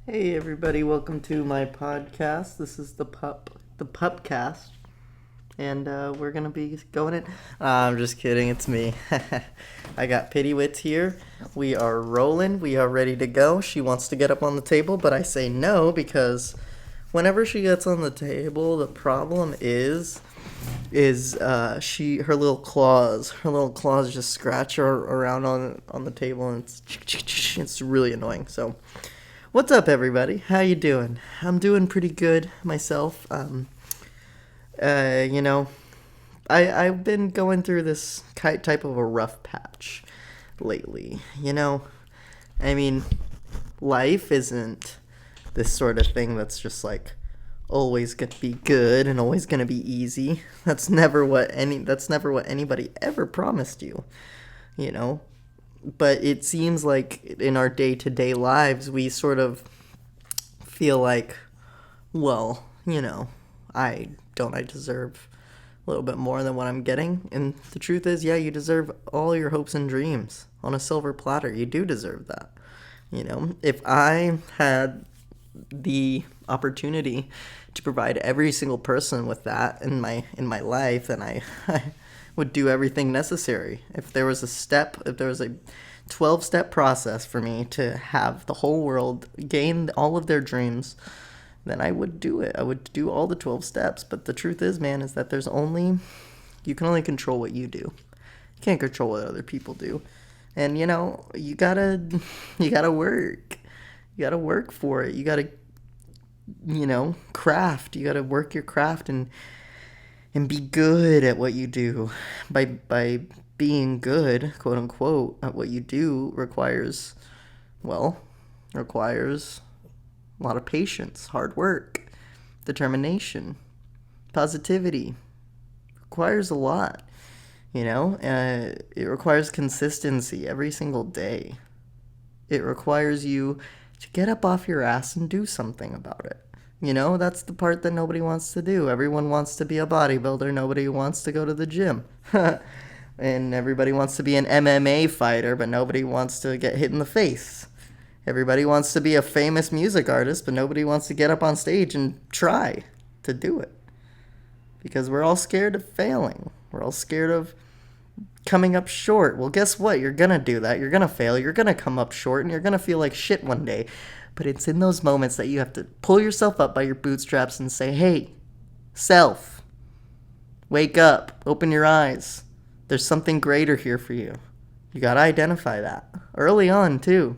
Hey everybody, welcome to my podcast. This is the Pupcast, and we're gonna be going in. I'm just kidding, it's me. I got Pittywits here. We are rolling. We are ready to go. She wants to get up on the table, but I say no because whenever she gets on the table, the problem is she her little claws just scratch her around on the table, and it's really annoying. So. What's up, everybody? How you doing? I'm doing pretty good myself. You know, I've been going through this type of a rough patch lately. I mean, life isn't this sort of thing that's just like always gonna be good and always gonna be easy. That's never what anybody ever promised you. You know, but it seems like in our day-to-day lives we sort of feel like, well, I deserve a little bit more than what I'm getting. And the truth is, yeah, you deserve all your hopes and dreams on a silver platter. You do deserve that. If I had the opportunity to provide every single person with that in my life, then I would do everything necessary. If there was a 12-step process for me to have the whole world gain all of their dreams, then I would do it. I would do all the 12 steps. But the truth is, man, is that you can only control what you do. You can't control what other people do. And you gotta work. You gotta work for it. You gotta, craft. You gotta work your craft and be good at what you do. By being good, quote unquote, at what you do requires a lot of patience, hard work, determination, positivity. Requires a lot. It requires consistency every single day. It requires you to get up off your ass and do something about it. That's the part that nobody wants to do. Everyone wants to be a bodybuilder. Nobody wants to go to the gym. And everybody wants to be an MMA fighter, but nobody wants to get hit in the face. Everybody wants to be a famous music artist, but nobody wants to get up on stage and try to do it. Because we're all scared of failing. We're all scared of coming up short. Well, guess what? You're going to do that. You're going to fail. You're going to come up short, and you're going to feel like shit one day. But it's in those moments that you have to pull yourself up by your bootstraps and say, hey, self, wake up, open your eyes. There's something greater here for you. You got to identify that early on, too.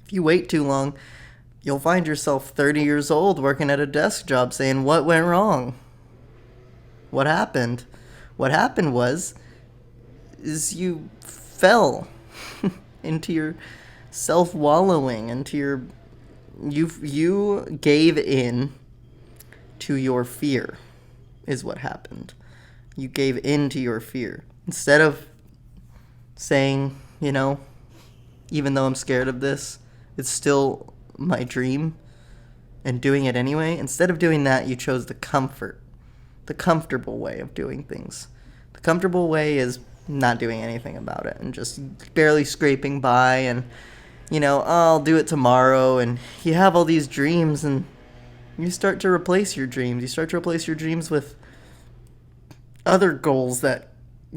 If you wait too long, you'll find yourself 30 years old working at a desk job saying, what went wrong? What happened? What happened is you fell into your self-wallowing, you gave in to your fear is what happened. You gave in to your fear. Instead of saying, even though I'm scared of this, it's still my dream, and doing it anyway, instead of doing that, you chose the comfortable way of doing things. The comfortable way is not doing anything about it and just barely scraping by and, I'll do it tomorrow, and you have all these dreams and you start to replace your dreams. You start to replace your dreams with other goals that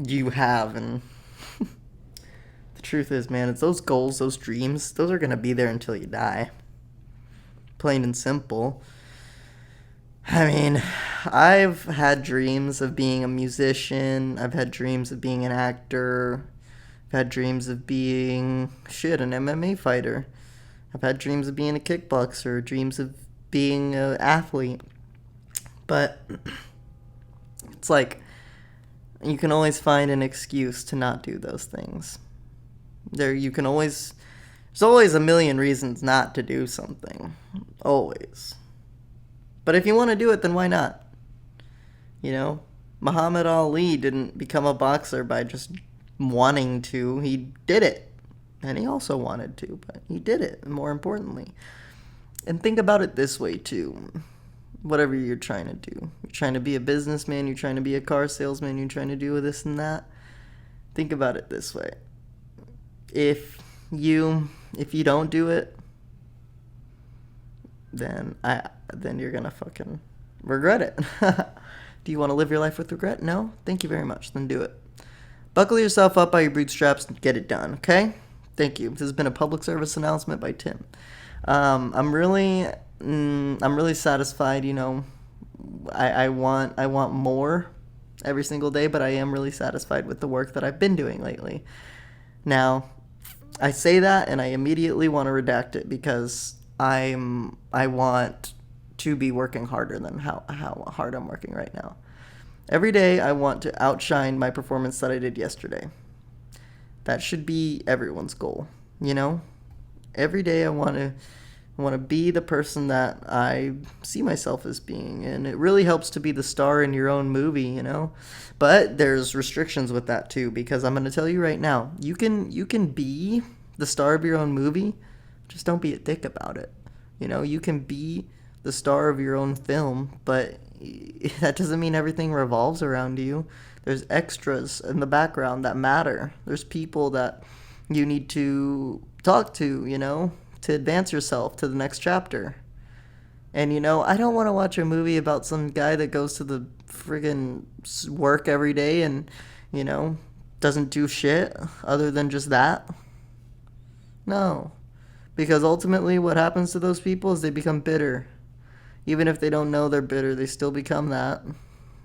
you have, and the truth is, man, it's those goals, those dreams, those are going to be there until you die. Plain and simple. I mean, I've had dreams of being a musician. I've had dreams of being an actor. I've had dreams of being, an MMA fighter. I've had dreams of being a kickboxer, dreams of being an athlete. But it's like, you can always find an excuse to not do those things. There's always a million reasons not to do something. Always. But if you want to do it, then why not? Muhammad Ali didn't become a boxer by just wanting to. He did it. And he also wanted to, but he did it, more importantly. And think about it this way, too. Whatever you're trying to do. You're trying to be a businessman, you're trying to be a car salesman, you're trying to do this and that. Think about it this way. If you don't do it, then you're gonna fucking regret it. Do you want to live your life with regret? No? Thank you very much. Then do it. Buckle yourself up by your bootstraps and get it done, okay? Thank you. This has been a public service announcement by Tim. I'm really satisfied. I want more every single day, but I am really satisfied with the work that I've been doing lately. Now, I say that and I immediately want to redact it because I want to be working harder than how hard I'm working right now. Every day I want to outshine my performance that I did yesterday. That should be everyone's goal, Every day I want to be the person that I see myself as being, and it really helps to be the star in your own movie, But there's restrictions with that too, because I'm going to tell you right now, you can be the star of your own movie, just don't be a dick about it. You can be the star of your own film, but that doesn't mean everything revolves around you. There's extras in the background that matter. There's people that you need to talk to, to advance yourself to the next chapter. And, I don't want to watch a movie about some guy that goes to the friggin' work every day and, doesn't do shit other than just that. No. Because ultimately what happens to those people is they become bitter. Even if they don't know they're bitter, they still become that.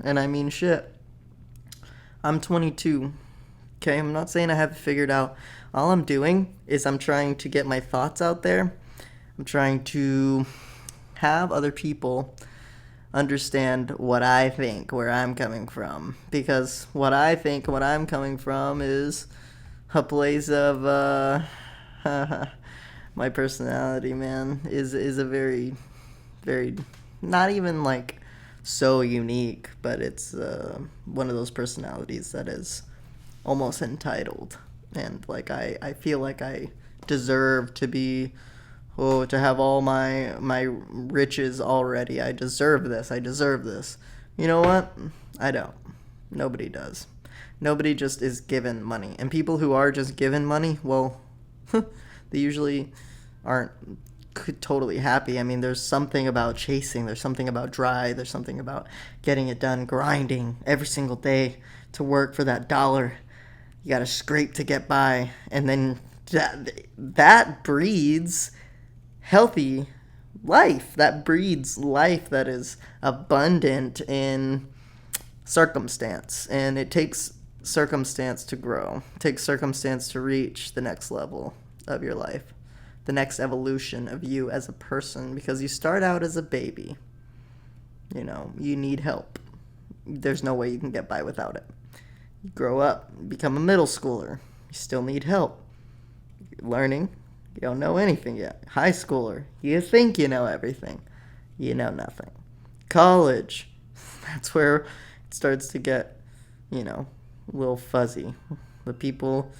And I mean shit. I'm 22. Okay, I'm not saying I have it figured out. All I'm doing is I'm trying to get my thoughts out there. I'm trying to have other people understand what I think, where I'm coming from. Because what I think, what I'm coming from is a place of, my personality, man, is a very, very, not even like so unique, but it's one of those personalities that is almost entitled. And like I feel like I deserve to be, to have all my riches already. I deserve this. You know what? I don't. Nobody does. Nobody just is given money. And people who are just given money, well, they usually aren't totally happy. I mean, there's something about chasing. There's something about drive. There's something about getting it done, grinding every single day to work for that dollar. You got to scrape to get by. And then that breeds healthy life. That breeds life that is abundant in circumstance. And it takes circumstance to grow. It takes circumstance to reach the next level of your life, the next evolution of you as a person, because you start out as a baby. You need help. There's no way you can get by without it. You grow up, become a middle schooler. You still need help. You're learning. You don't know anything yet. High schooler. You think you know everything. You know nothing. College. That's where it starts to get, a little fuzzy. The people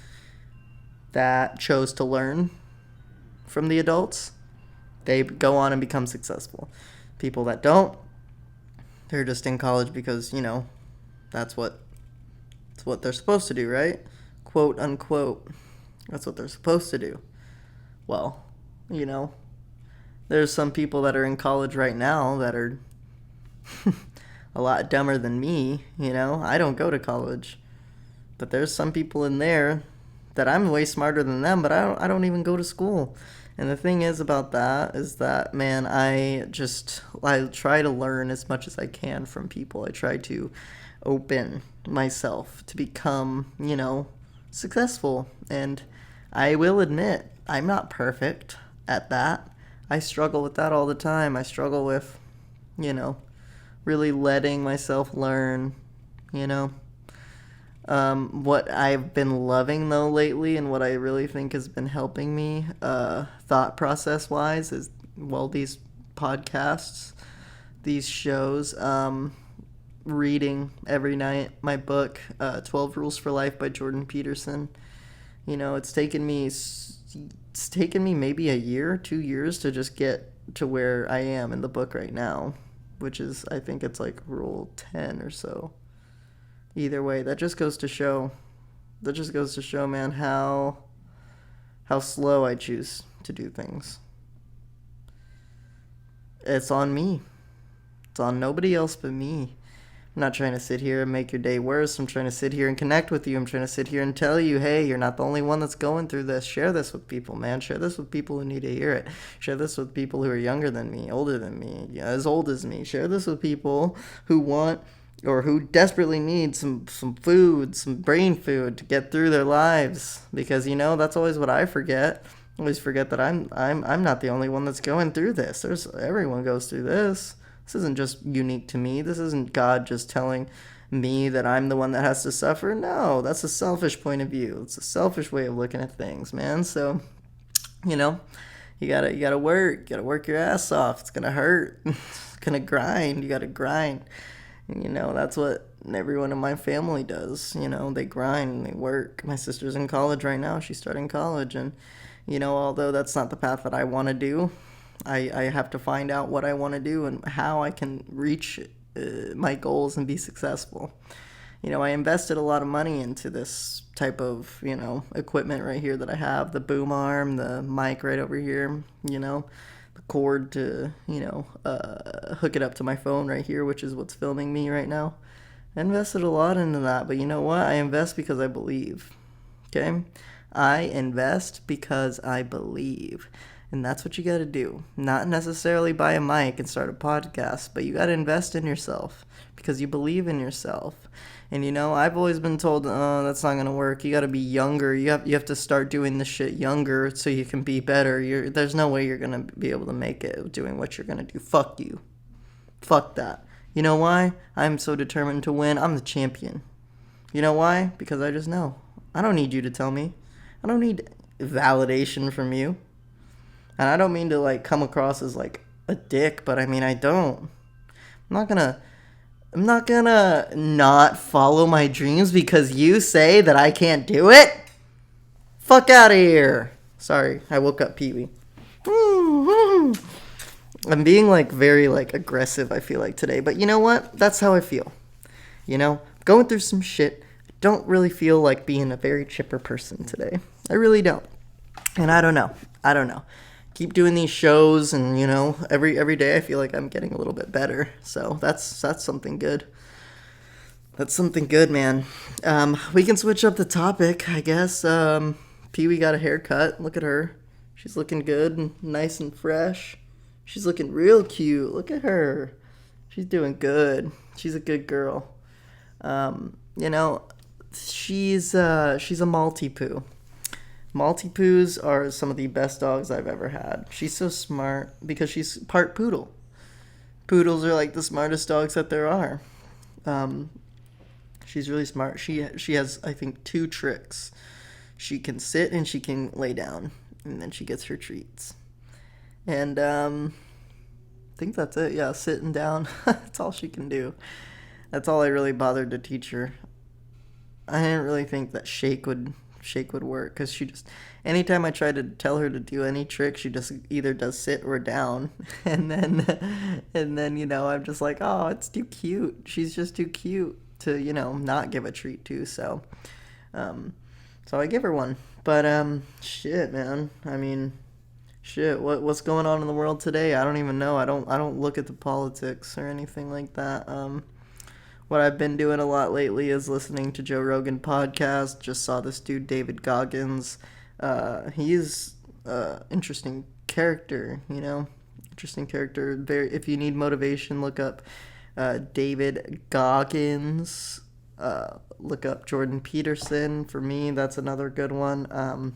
that chose to learn from the adults, they go on and become successful. People that don't, they're just in college because, that's what they're supposed to do, right? Quote unquote. That's what they're supposed to do. Well, there's some people that are in college right now that are a lot dumber than me, I don't go to college. But there's some people in there that I'm way smarter than them, but I don't even go to school. And the thing is about that is that, man, I try to learn as much as I can from people. I try to open myself to become, successful. And I will admit, I'm not perfect at that. I struggle with that all the time. I struggle with, really letting myself learn, What I've been loving, though, lately, and what I really think has been helping me thought process-wise is, these podcasts, these shows, reading every night my book, 12 Rules for Life by Jordan Peterson. It's taken me maybe a year, 2 years to just get to where I am in the book right now, which is, I think it's like rule 10 or so. Either way, that just goes to show, man, how slow I choose to do things. it's on me. It's on nobody else but me. I'm not trying to sit here and make your day worse. I'm trying to sit here and connect with you. I'm trying to sit here and tell you, hey, you're not the only one that's going through this. Share this with people, man. Share this with people who need to hear it. Share this with people who are younger than me, older than me, as old as me. Share this with people who want or who desperately need some food, some brain food to get through their lives. Because, that's always what I forget. I always forget that I'm not the only one that's going through this. Everyone goes through this. This isn't just unique to me. This isn't God just telling me that I'm the one that has to suffer. No, that's a selfish point of view. It's a selfish way of looking at things, man. So, you gotta work. You gotta work your ass off. It's gonna hurt. It's gonna grind. You gotta grind. And, that's what everyone in my family does. They grind and they work. My sister's in college right now. She's starting college. And, although that's not the path that I want to do, I have to find out what I want to do and how I can reach my goals and be successful. I invested a lot of money into this type of, equipment right here that I have. The boom arm, the mic right over here, the cord to, hook it up to my phone right here, which is what's filming me right now. I invested a lot into that, but you know what? I invest because I believe, okay? I invest because I believe. And that's what you got to do. Not necessarily buy a mic and start a podcast, but you got to invest in yourself because you believe in yourself. And, I've always been told, oh, that's not going to work. You got to be younger. You have to start doing this shit younger so you can be better. There's no way you're going to be able to make it doing what you're going to do. Fuck you. Fuck that. You know why? I'm so determined to win. I'm the champion. You know why? Because I just know. I don't need you to tell me. I don't need validation from you. And I don't mean to, come across as, a dick, but, I don't. I'm not gonna not follow my dreams because you say that I can't do it? Fuck out of here. Sorry, I woke up Pee-wee. I'm being, very, aggressive, I feel like, today. But you know what? That's how I feel. Going through some shit. I don't really feel like being a very chipper person today. I really don't. And I don't know. Keep doing these shows, and every day I feel like I'm getting a little bit better. So that's something good. That's something good, man. We can switch up the topic, I guess. Pee-wee got a haircut. Look at her. She's looking good and nice and fresh. She's looking real cute. Look at her. She's doing good. She's a good girl. She's a Maltipoo. Maltipoos are some of the best dogs I've ever had. She's so smart because she's part poodle. Poodles are the smartest dogs that there are. She's really smart. She has, I think, 2 tricks. She can sit and she can lay down, and then she gets her treats. And I think that's it. Yeah, sitting down. That's all she can do. That's all I really bothered to teach her. I didn't really think that shake would work because she just, anytime I try to tell her to do any trick, she just either does sit or down. And then I'm just like, oh, it's too cute. She's just too cute to, not give a treat to. So I give her one. But shit, man. Shit, what's going on in the world today? I don't even know. I don't look at the politics or anything like that. What I've been doing a lot lately is listening to Joe Rogan podcast. Just saw this dude, David Goggins. He's interesting character, Interesting character. If you need motivation, look up David Goggins. Look up Jordan Peterson. For me, that's another good one. I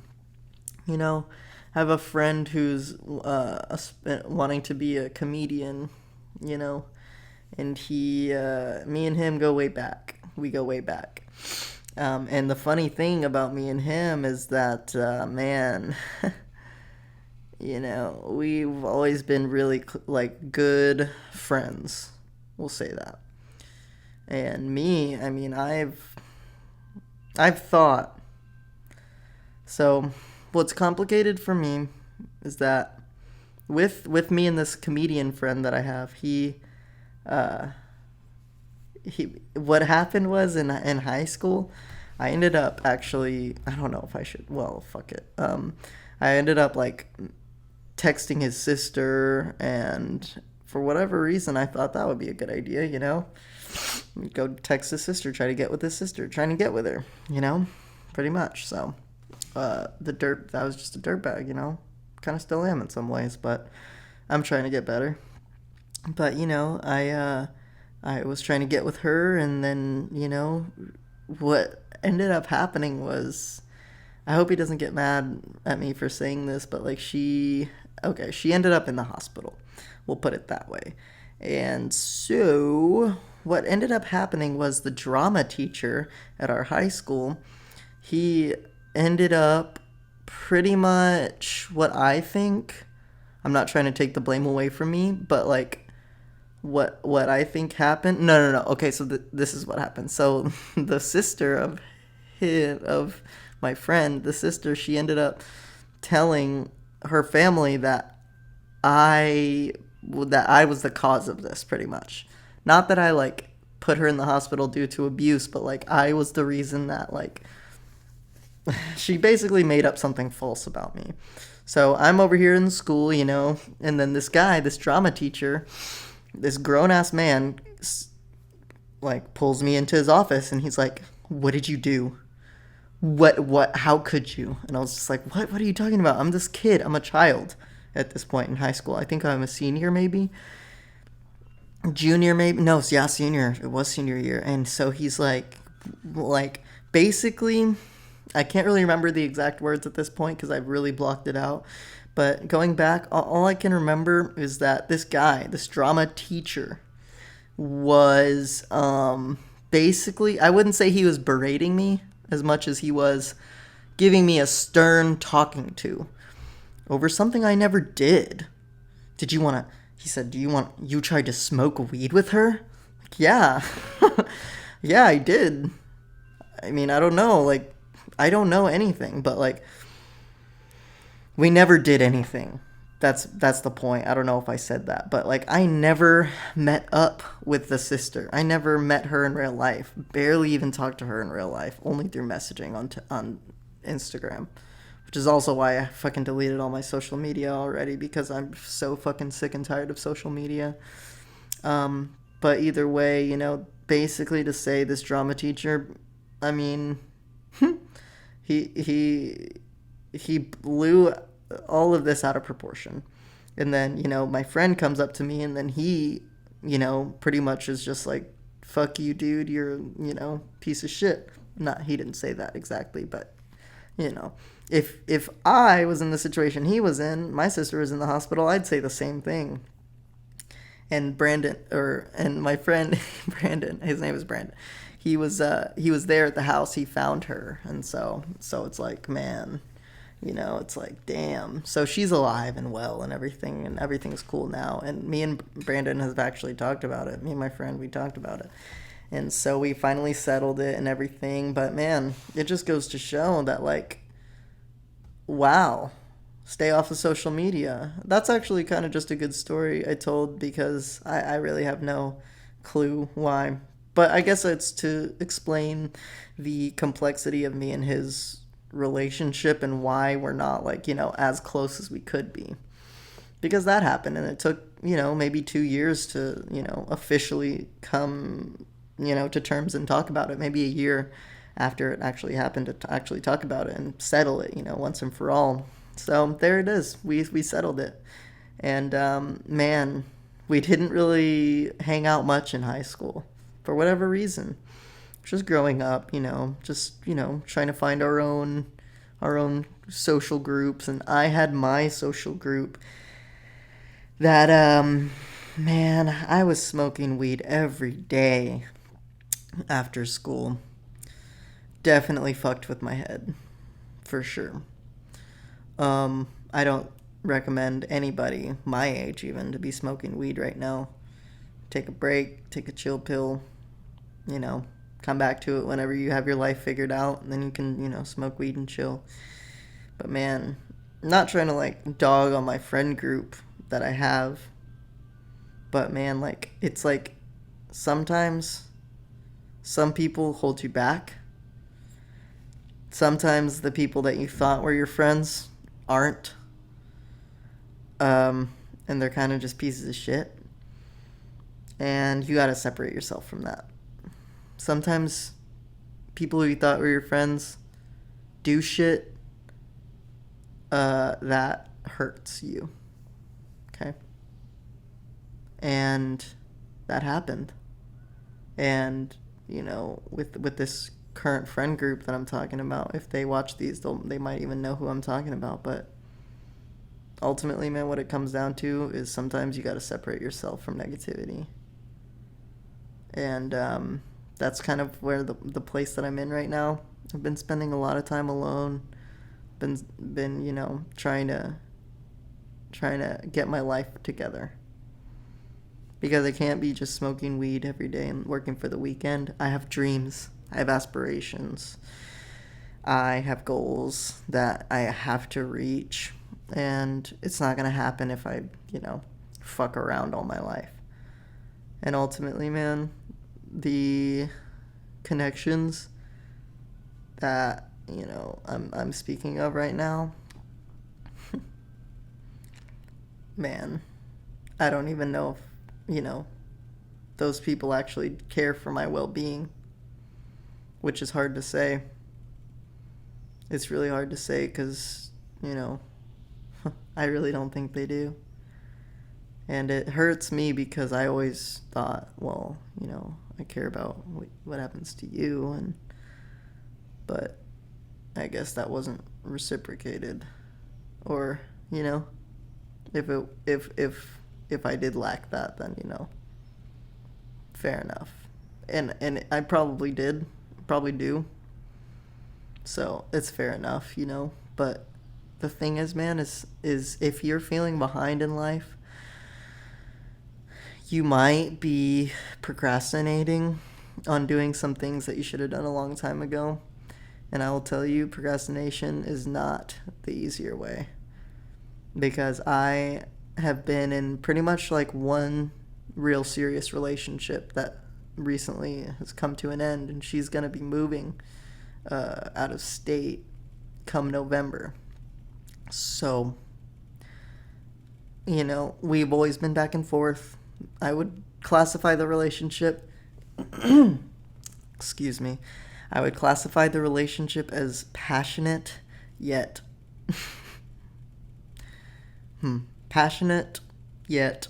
have a friend who's wanting to be a comedian, and me and him go way back. We go way back. And the funny thing about me and him is that, man, we've always been really, good friends. We'll say that. And me, I've thought. So, what's complicated for me is that with me and this comedian friend that I have, what happened was in high school, I ended up actually, I don't know if I should, well, fuck it. I ended up texting his sister and for whatever reason, I thought that would be a good idea, Go text his sister, try to get with his sister, trying to get with her, pretty much. So, that was just a dirtbag, kind of still am in some ways, but I'm trying to get better. But, I was trying to get with her, and then, what ended up happening was, I hope he doesn't get mad at me for saying this, but like she ended up in the hospital. We'll put it that way. And so what ended up happening was the drama teacher at our high school, he ended up pretty much what I think, I'm not trying to take the blame away from me, but like what I think happened. No. Okay, so this is what happened. So the sister of my friend, the sister, she ended up telling her family that I was the cause of this, pretty much. Not that I like put her in the hospital due to abuse, but like I was the reason that like she basically made up something false about me. So I'm over here in school, and then this guy, this drama teacher, this grown ass man, like pulls me into his office and he's like, "What did you do? What, how could you?" And I was just like, what are you talking about? I'm this kid. I'm a child at this point in high school. I think I'm a senior, maybe. Junior, maybe. No, yeah, senior. It was senior year. And so he's like, basically, I can't really remember the exact words at this point because I've really blocked it out. But going back, all I can remember is that this guy, this drama teacher, was basically, I wouldn't say he was berating me as much as he was giving me a stern talking to over something I never did. He said, you tried to smoke weed with her? Like, yeah. Yeah, I did. I mean, I don't know. Like, I don't know anything, but like, we never did anything. That's the point. I don't know if I said that, but like I never met up with the sister. I never met her in real life. Barely even talked to her in real life. Only through messaging on Instagram, which is also why I fucking deleted all my social media already because I'm so fucking sick and tired of social media. But either way, basically to say this drama teacher, I mean, he blew all of this out of proportion. And then, my friend comes up to me and then he, pretty much is just like, "Fuck you, dude, you're, piece of shit." Not, he didn't say that exactly, but, if I was in the situation he was in, my sister was in the hospital, I'd say the same thing. And my friend, Brandon, his name is Brandon, he was there at the house, he found her. And so it's like, man, it's like, damn. So she's alive and well and everything's cool now. And me and Brandon have actually talked about it. Me and my friend, we talked about it. And so we finally settled it and everything. But man, it just goes to show that like, wow, stay off of social media. That's actually kind of just a good story I told because I really have no clue why. But I guess it's to explain the complexity of me and his relationship and why we're not like, as close as we could be. Because that happened and it took, maybe 2 years to, officially come, to terms and talk about it. Maybe a year after it actually happened to actually talk about it and settle it, once and for all. So there it is. We settled it. And man, we didn't really hang out much in high school for whatever reason. Just growing up, trying to find our own social groups. And I had my social group that, man, I was smoking weed every day after school. Definitely fucked with my head, for sure. I don't recommend anybody my age even to be smoking weed right now. Take a break, take a chill pill, come back to it whenever you have your life figured out, and then you can, smoke weed and chill. But man, I'm not trying to like dog on my friend group that I have, but man, like it's like sometimes some people hold you back. Sometimes the people that you thought were your friends aren't, and they're kind of just pieces of shit. And you gotta separate yourself from that. Sometimes people who you thought were your friends do shit that hurts you. Okay? And that happened. And, you know, with this current friend group that I'm talking about, if they watch these, they might even know who I'm talking about. But ultimately, man, what it comes down to is sometimes you got to separate yourself from negativity. And that's kind of where the place that I'm in right now. I've been spending a lot of time alone. Been you know, trying to get my life together. Because I can't be just smoking weed every day and working for the weekend. I have dreams. I have aspirations. I have goals that I have to reach. And it's not going to happen if I, you know, fuck around all my life. And ultimately, man, the connections that, you know, I'm speaking of right now, man, I don't even know if, you know, those people actually care for my well-being, which is hard to say. It's really hard to say because, you know, I really don't think they do. And it hurts me because I always thought, well, you know, I care about what happens to you, but I guess that wasn't reciprocated. Or, you know, if I did lack that, then, you know, fair enough. And I probably do. So it's fair enough, you know. But the thing is, man, is if you're feeling behind in life, you might be procrastinating on doing some things that you should have done a long time ago. And I will tell you, procrastination is not the easier way. Because I have been in pretty much like one real serious relationship that recently has come to an end, and she's going to be moving out of state come November. So, you know, we've always been back and forth. I would classify the relationship excuse me. I would classify the relationship as passionate yet passionate yet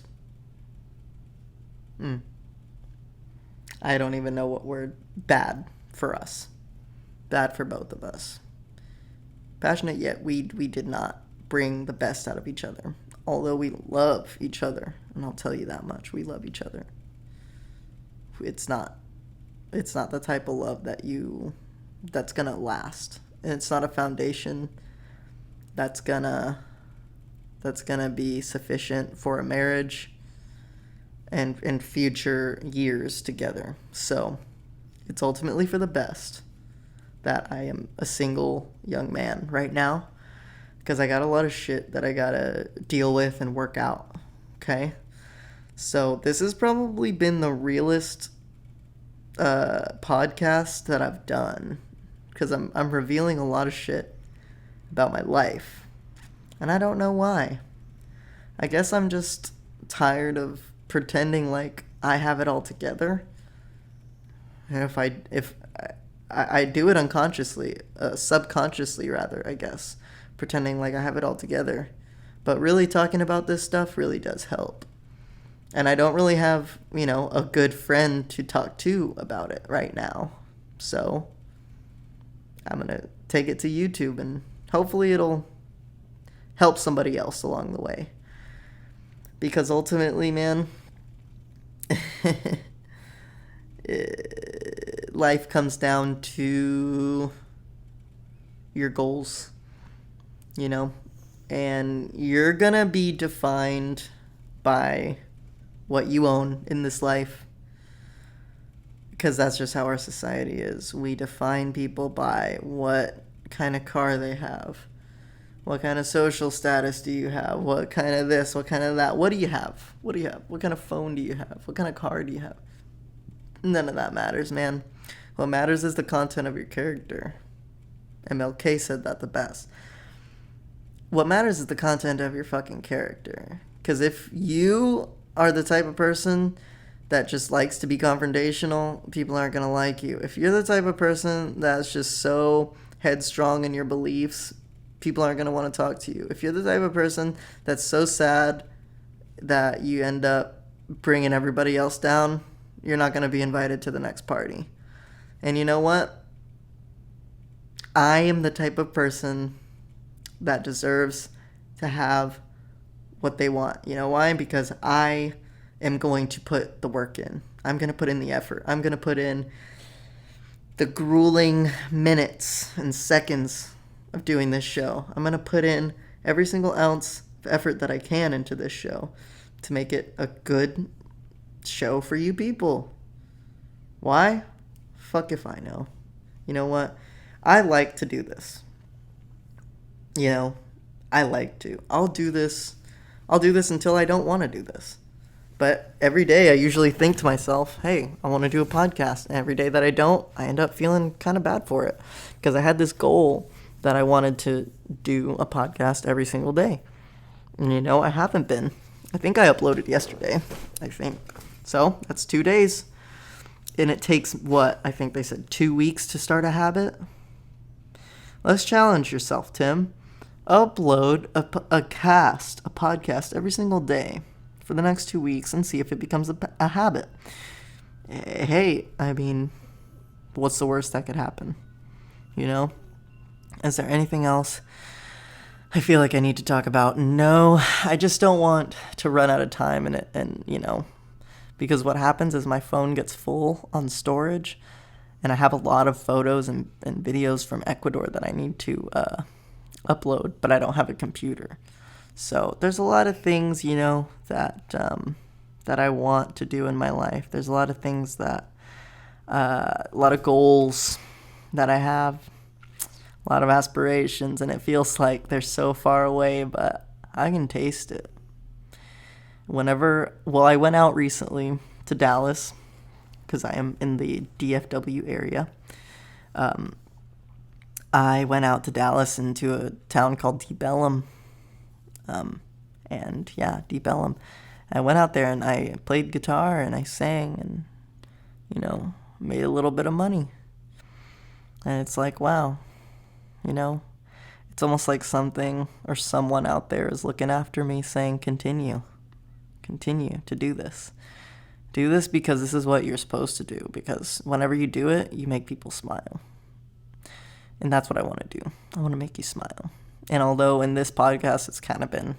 I don't even know what word. Bad for us. Bad for both of us. Passionate yet we did not bring the best out of each other. Although we love each other, and I'll tell you that much, we love each other. It's not the type of love that's gonna last. And it's not a foundation that's gonna be sufficient for a marriage and future years together. So it's ultimately for the best that I am a single young man right now, because I got a lot of shit that I gotta deal with and work out. Okay? So this has probably been the realest podcast that I've done, because I'm revealing a lot of shit about my life, and I don't know why. I guess I'm just tired of pretending like I have it all together. And if I do it unconsciously, subconsciously rather, I guess, pretending like I have it all together. But really talking about this stuff really does help. And I don't really have, you know, a good friend to talk to about it right now. So I'm going to take it to YouTube, and hopefully it'll help somebody else along the way. Because ultimately, man, life comes down to your goals, you know, and you're gonna be defined by what you own in this life, because that's just how our society is. We define people by what kind of car they have, what kind of social status do you have, what kind of this, what kind of that. What do you have? What kind of phone do you have? What kind of car do you have? None of that matters, man. What matters is the content of your character. MLK said that the best. What matters is the content of your fucking character. Because if you are the type of person that just likes to be confrontational, people aren't going to like you. If you're the type of person that's just so headstrong in your beliefs, people aren't going to want to talk to you. If you're the type of person that's so sad that you end up bringing everybody else down, you're not going to be invited to the next party. And you know what? I am the type of person that deserves to have what they want. You know why? Because I am going to put the work in. I'm going to put in the effort. I'm going to put in the grueling minutes and seconds of doing this show. I'm going to put in every single ounce of effort that I can into this show to make it a good show for you people. Why? Fuck if I know. You know what? I like to do this. You know, I like to. I'll do this until I don't want to do this. But every day I usually think to myself, hey, I want to do a podcast. And every day that I don't, I end up feeling kind of bad for it. Because I had this goal that I wanted to do a podcast every single day. And, you know, I haven't been. I think I uploaded yesterday, I think. So, that's 2 days. And it takes, what, I think they said 2 weeks to start a habit? Let's challenge yourself, Tim. Upload a podcast every single day for the next 2 weeks and see if it becomes a habit. Hey, I mean, what's the worst that could happen? You know? Is there anything else I feel like I need to talk about? No, I just don't want to run out of time in it, and you know, because what happens is my phone gets full on storage, and I have a lot of photos and videos from Ecuador that I need to upload, but I don't have a computer. So there's a lot of things, you know, that I want to do in my life. There's a lot of things that, a lot of goals that I have, a lot of aspirations, and it feels like they're so far away, but I can taste it. I went out recently to Dallas, because I am in the DFW area. I went out to Dallas into a town called Deep Ellum. Deep Ellum. I went out there and I played guitar and I sang and, you know, made a little bit of money. And it's like, wow, you know, it's almost like something or someone out there is looking after me saying, continue to do this. Do this because this is what you're supposed to do, because whenever you do it, you make people smile. And that's what I want to do. I want to make you smile. And although in this podcast it's kind of been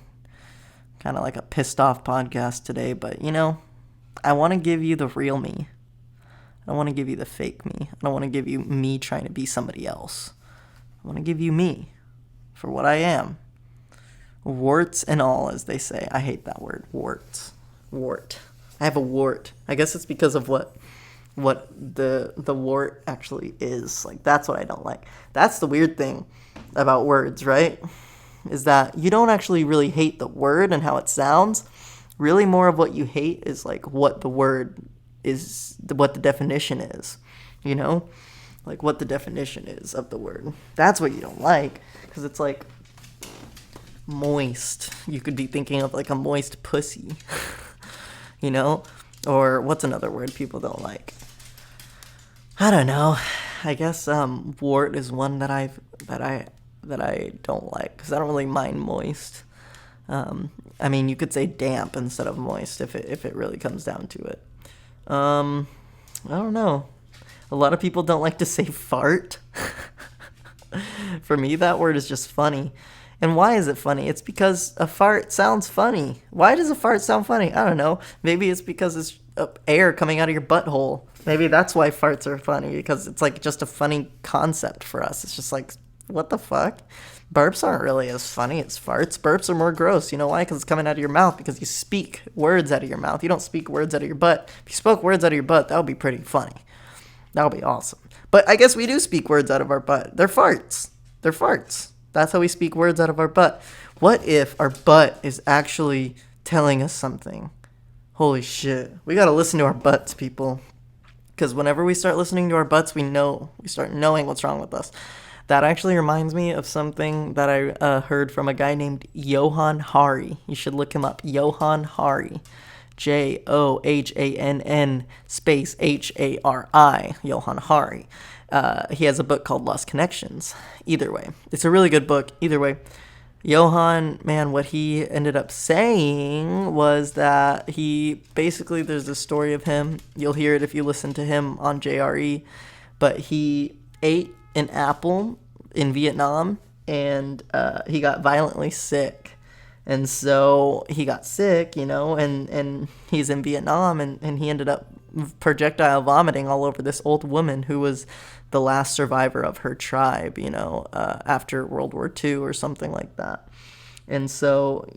kind of like a pissed off podcast today, but you know, I want to give you the real me. I don't want to give you the fake me. I don't want to give you me trying to be somebody else. I want to give you me for what I am. Warts and all, as they say. I hate that word, warts. Wart. I have a wart. I guess it's because of what the wart actually is. Like, that's what I don't like. That's the weird thing about words, right? Is that you don't actually really hate the word and how it sounds. Really, more of what you hate is like what the word is, what the definition is, you know? Like what the definition is of the word. That's what you don't like, because it's like moist. You could be thinking of like a moist pussy, you know? Or what's another word people don't like? I don't know. I guess wart is one that I don't like, because I don't really mind moist. I mean, you could say damp instead of moist if it really comes down to it. I don't know. A lot of people don't like to say fart. For me, that word is just funny. And why is it funny? It's because a fart sounds funny. Why does a fart sound funny? I don't know. Maybe it's because it's air coming out of your butthole. Maybe that's why farts are funny, because it's like just a funny concept for us. It's just like, what the fuck? Burps aren't really as funny as farts. Burps are more gross. You know why? Because it's coming out of your mouth, because you speak words out of your mouth. You don't speak words out of your butt. If you spoke words out of your butt, that would be pretty funny. That would be awesome. But I guess we do speak words out of our butt. They're farts. They're farts. That's how we speak words out of our butt. What if our butt is actually telling us something? Holy shit. We gotta listen to our butts, people. Because whenever we start listening to our butts, we start knowing what's wrong with us. That actually reminds me of something that I heard from a guy named Johan Hari. You should look him up. Johan Hari. Johann space Hari, Johann Hari. He has a book called Lost Connections. Either way, it's a really good book. Either way, Johann, man, what he ended up saying was that there's a story of him. You'll hear it if you listen to him on JRE, but he ate an apple in Vietnam, and he got violently sick. And so he got sick, and he's in Vietnam, and he ended up projectile vomiting all over this old woman who was the last survivor of her tribe, after World War II or something like that. And so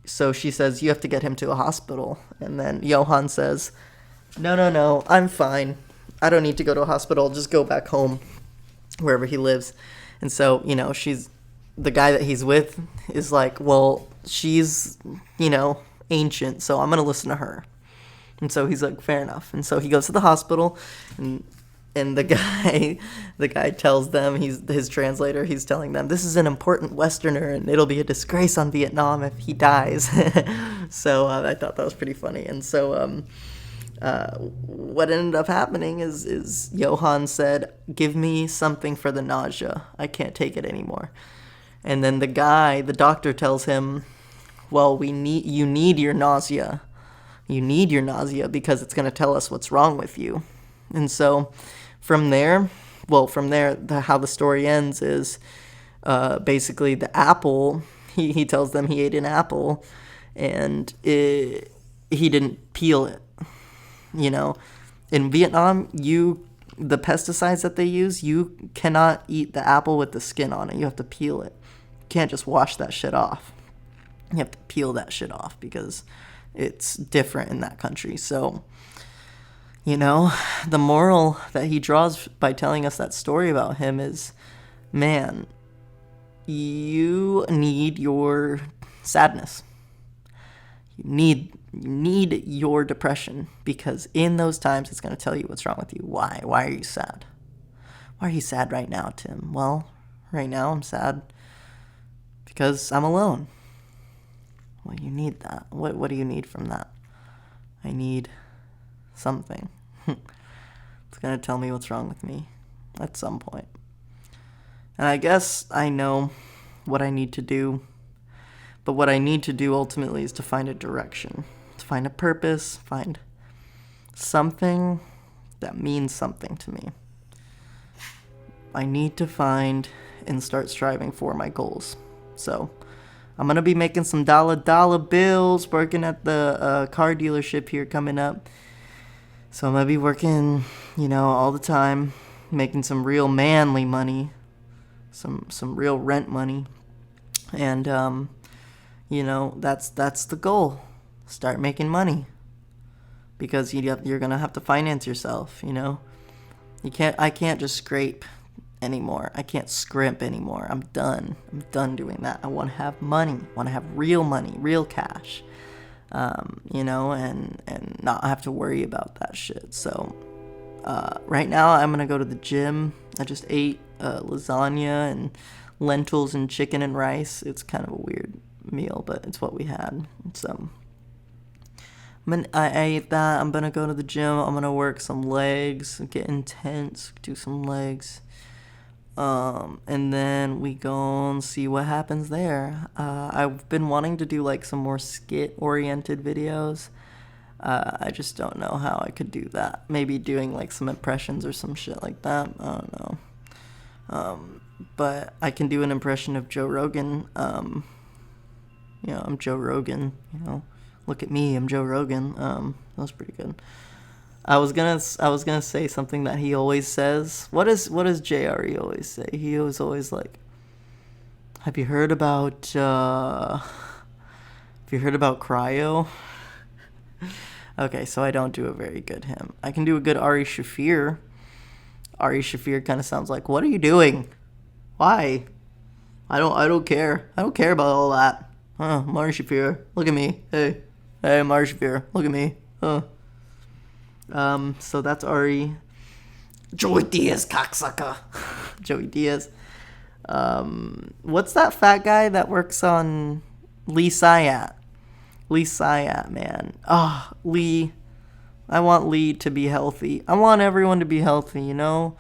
she says, you have to get him to a hospital. And then Johann says, no, I'm fine. I don't need to go to a hospital. Just go back home, wherever he lives. And so, the guy that he's with is like, well, she's, ancient, so I'm going to listen to her. And so he's like, fair enough. And so he goes to the hospital, and the guy tells them, he's his translator, he's telling them, this is an important Westerner, and it'll be a disgrace on Vietnam if he dies. So I thought that was pretty funny. And so what ended up happening is Johann said, give me something for the nausea. I can't take it anymore. And then the doctor tells him, well, you need your nausea. You need your nausea because it's going to tell us what's wrong with you. And so from there, how the story ends is basically the apple, he tells them he ate an apple, and he didn't peel it. In Vietnam, the pesticides that they use, you cannot eat the apple with the skin on it. You have to peel it. You can't just wash that shit off. You have to peel that shit off because it's different in that country. So, the moral that he draws by telling us that story about him is, man, you need your sadness. You need your depression, because in those times it's going to tell you what's wrong with you. Why? Why are you sad? Why are you sad right now, Tim? Well, right now I'm sad because I'm alone. Well, you need that. What do you need from that? I need something. It's going to tell me what's wrong with me at some point. And I guess I know what I need to do. But what I need to do ultimately is to find a direction, to find a purpose, find something that means something to me. I need to find and start striving for my goals. So I'm going to be making some dollar bills, working at the car dealership here coming up. So I'm going to be working, all the time, making some real manly money, some real rent money. And, that's the goal. Start making money. Because you're going to have to finance yourself, I can't just scrape anymore. I can't scrimp anymore. I'm done doing that. I want to have money. I want to have real money, real cash. And not have to worry about that shit. So, right now I'm going to go to the gym. I just ate lasagna and lentils and chicken and rice. It's kind of a weird meal, but it's what we had. So I ate that. I'm gonna go to the gym. I'm gonna work some legs, get intense, do some legs, and then we go and see what happens there. I've been wanting to do like some more skit oriented videos. I just don't know how I could do that. Maybe doing like some impressions or some shit like that. I don't know. But I can do an impression of Joe Rogan. I'm Joe Rogan, look at me, I'm Joe Rogan. That was pretty good. I was gonna say something that he always says. What does JRE always say? He was always like, have you heard about Cryo? Okay, so I don't do a very good him. I can do a good Ari Shaffir. Ari Shaffir kind of sounds like, what are you doing? Why? I don't care. I don't care about all that. Mari Shaffir, look at me. Hey, Mari Shaffir, look at me. So that's Ari. Joey Diaz, cocksucker. Joey Diaz. What's that fat guy that works on Lee Syatt? Lee Syatt, man. Lee. I want Lee to be healthy. I want everyone to be healthy, you know?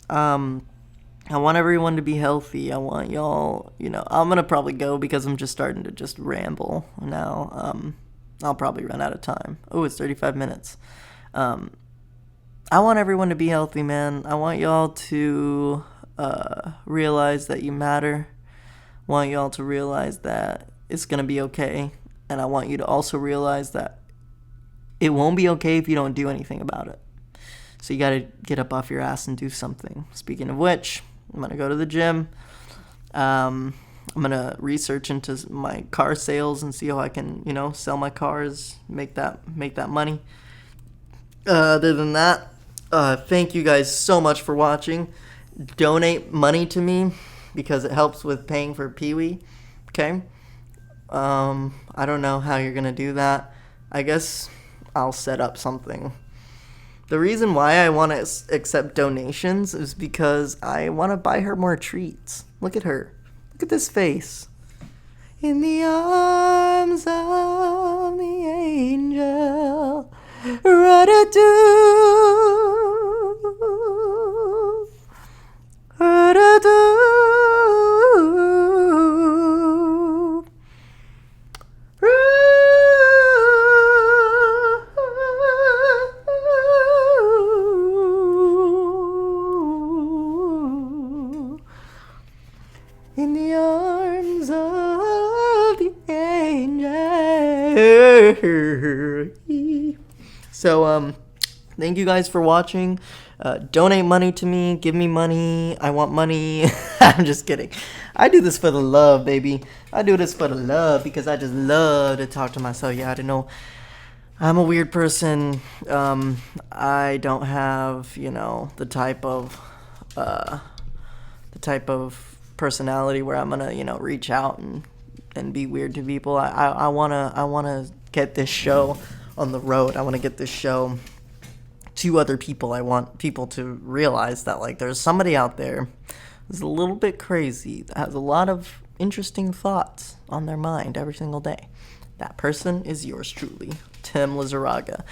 I want everyone to be healthy. I want y'all, I'm going to probably go because I'm just starting to just ramble now. I'll probably run out of time. Oh, it's 35 minutes. I want everyone to be healthy, man. I want y'all to realize that you matter. I want y'all to realize that it's going to be okay. And I want you to also realize that it won't be okay if you don't do anything about it. So you got to get up off your ass and do something. Speaking of which, I'm going to go to the gym. I'm going to research into my car sales and see how I can, sell my cars, make that money. Other than that, thank you guys so much for watching. Donate money to me because it helps with paying for Pee-wee. Okay? I don't know how you're going to do that. I guess I'll set up something. The reason why I want to accept donations is because I want to buy her more treats. Look at her. Look at this face. In the arms of the angel, ra-da-doo, ra-da-doo. In the arms of the angel. So, thank you guys for watching. Donate money to me. Give me money. I want money. I'm just kidding. I do this for the love, baby. I do this for the love because I just love to talk to myself. Yeah, I don't know. I'm a weird person. I don't have, the type of personality where I'm gonna, reach out and be weird to people. I wanna get this show on the road. I wanna get this show to other people. I want people to realize that there's somebody out there who's a little bit crazy, that has a lot of interesting thoughts on their mind every single day. That person is yours truly, Tim Lizarraga.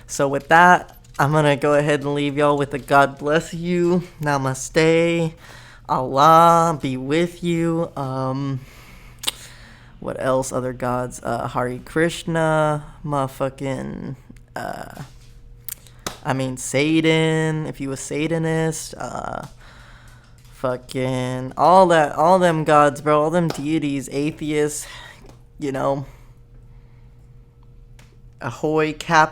So with that, I'm gonna go ahead and leave y'all with a God bless you. Namaste. Allah be with you. What else? Other gods? Hare Krishna. Motherfucking. Satan. If you a Satanist. Fucking all them gods, bro. All them deities. Atheists. Ahoy, Cap.